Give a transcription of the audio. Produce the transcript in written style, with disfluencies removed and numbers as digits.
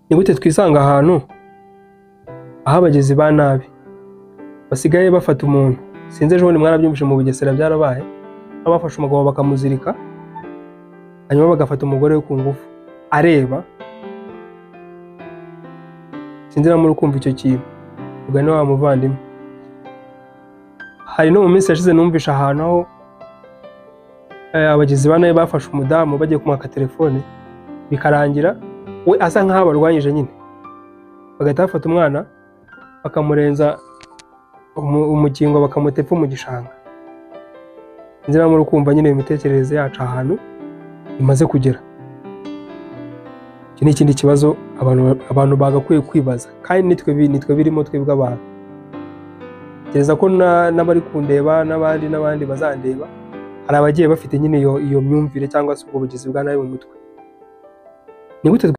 ni gute twisanga ahantu aho abagizi ba nabi basigaye bafata umuntu? Sinzi ejo bundi mwarabyumvise mu Bugesera byarabaye, abafashe umugabo bakamuzirika hanyuma bagafata umugore we ku ngufu areba. Sinzi na muri kumva icyo kintu, ugane wa muvandimwe. Hari no mu minsi yashize numvisha ahantu aho abagizi ba nabi bafashe umudamu bagiye kumwaka telefone, bikarangira we asa nk'aho barwanyije nyine, bagahita bafata umwana bakamurenza umukingo bakamutepfa mu gishanga. Sinzi na muri kumva nyine imitekerereze yacu ahantu imaze kugera. Iki ni ikindi kibazo abantu bagakwiye kwibaza, kandi nitwe birimo twebwe abantu. Gereza ko n'abari kundeba n'abandi bazandeba, hari abagiye bafite nyine iyo myumvire cyangwa se ubwo bugizi bwa nabi mu mutwe. Ni gute